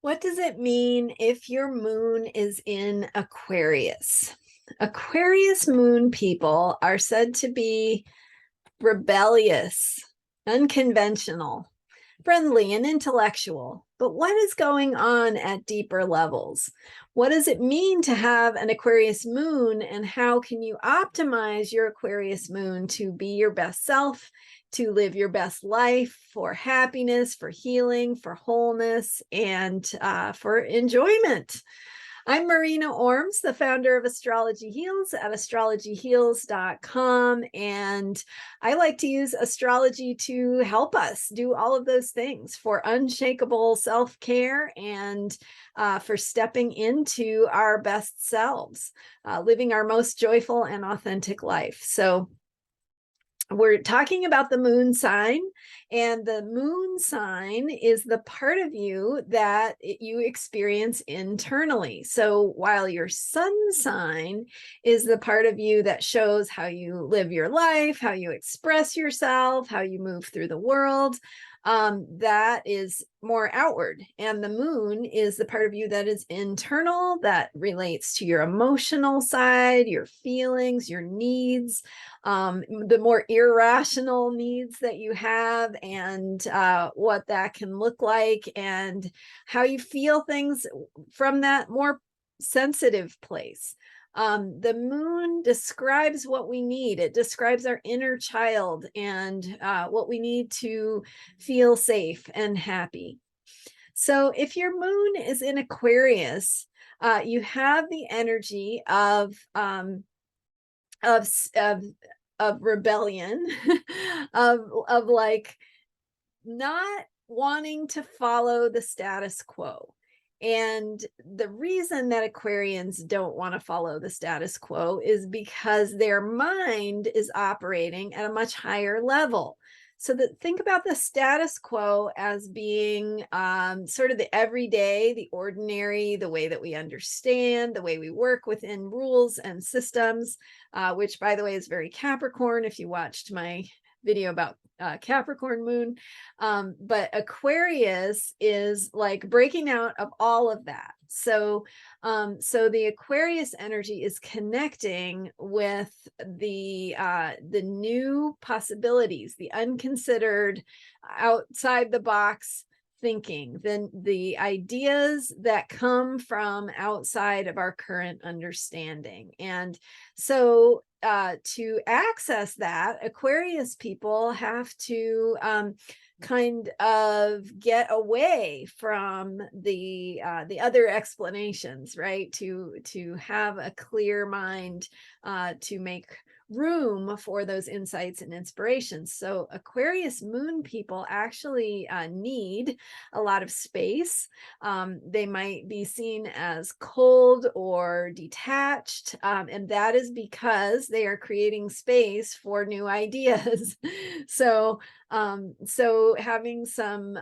What does it mean if your moon is in Aquarius? Aquarius moon people are said to be rebellious, unconventional, friendly, and intellectual. But what is going on at deeper levels? What does it mean to have an Aquarius moon, and how can you optimize your Aquarius moon to be your best self, to live your best life for happiness, for healing, for wholeness, and for enjoyment? I'm Marina Ormes, the founder of Astrology Heals at astrologyheals.com. And I like to use astrology to help us do all of those things for unshakable self care and for stepping into our best selves, living our most joyful and authentic life. So, we're talking about the moon sign, and the moon sign is the part of you that you experience internally. So while your sun sign is the part of you that shows how you live your life, how you express yourself, how you move through the world, that is more outward. And the moon is the part of you that is internal, that relates to your emotional side, your feelings, your needs, the more irrational needs that you have, and what that can look like, and how you feel things from that more sensitive place. The moon describes what we need. It describes our inner child and what we need to feel safe and happy. So if your moon is in Aquarius, you have the energy of of of rebellion, of like not wanting to follow the status quo. And the reason that Aquarians don't want to follow the status quo is because their mind is operating at a much higher level. So that, think about the status quo as being sort of the everyday, the ordinary, the way that we understand, the way we work within rules and systems, which, by the way, is very Capricorn. If you watched my video about Capricorn moon. But Aquarius is like breaking out of all of that. So, so the Aquarius energy is connecting with the new possibilities, the unconsidered, outside the box thinking, then the ideas that come from outside of our current understanding. And so to access that, Aquarius people have to kind of get away from the other explanations, right? To have a clear mind, to make room for those insights and inspirations. So Aquarius moon people actually need a lot of space. They might be seen as cold or detached, and that is because they are creating space for new ideas. So having some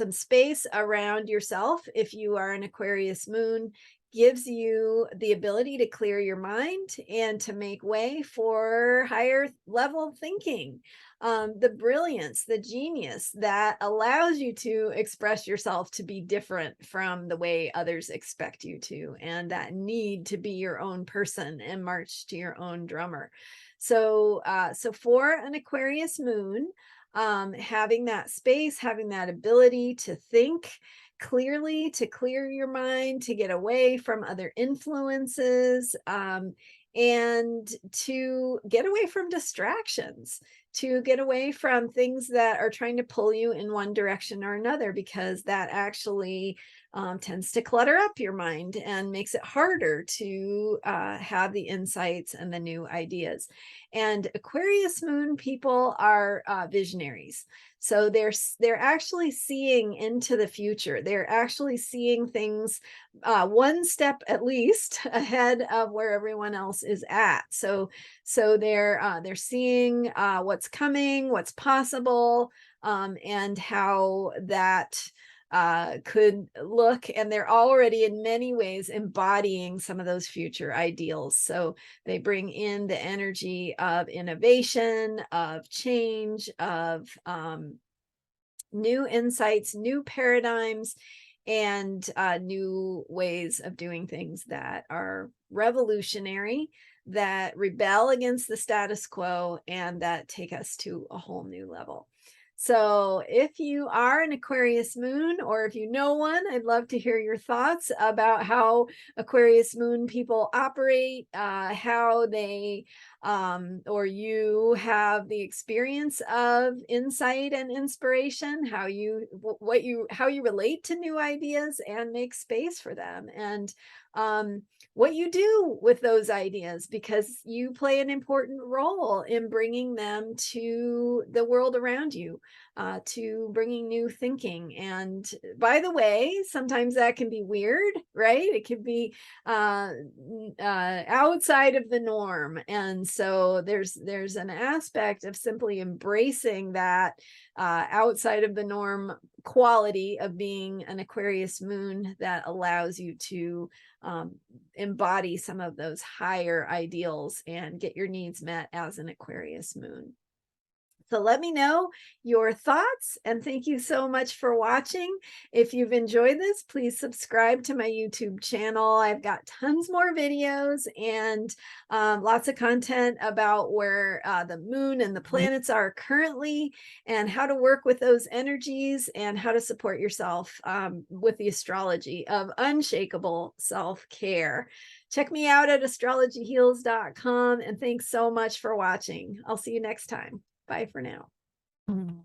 space around yourself, if you are an Aquarius moon, gives you the ability to clear your mind and to make way for higher level thinking, the brilliance, the genius that allows you to express yourself to be different from the way others expect you to, and that need to be your own person and march to your own drummer. So so for an Aquarius moon, having that space, having that ability to think clearly, to clear your mind, to get away from other influences, and to get away from distractions, to get away from things that are trying to pull you in one direction or another, because that actually tends to clutter up your mind and makes it harder to have the insights and the new ideas. And Aquarius moon people are visionaries. So they're actually seeing into the future. They're actually seeing things one step at least ahead of where everyone else is at. So they're seeing what's coming, what's possible, and how that could look, and they're already in many ways embodying some of those future ideals. So they bring in the energy of innovation, of change, of new insights, new paradigms, and new ways of doing things that are revolutionary, that rebel against the status quo, and that take us to a whole new level. So, if you are an Aquarius moon, or if you know one, I'd love to hear your thoughts about how Aquarius moon people operate, how they or you have the experience of insight and inspiration, how you how you relate to new ideas and make space for them, and what you do with those ideas, because you play an important role in bringing them to the world around you, to bringing new thinking. And by the way, sometimes that can be weird, right? It can be outside of the norm, and so there's an aspect of simply embracing that outside of the norm quality of being an Aquarius moon that allows you to embody some of those higher ideals and get your needs met as an Aquarius moon. So let me know your thoughts, and thank you so much for watching. If you've enjoyed this, please subscribe to my YouTube channel. I've got tons more videos and lots of content about where the moon and the planets are currently, and how to work with those energies, and how to support yourself with the astrology of unshakable self-care. Check me out at astrologyheals.com, and thanks so much for watching. I'll see you next time. Bye for now. Mm.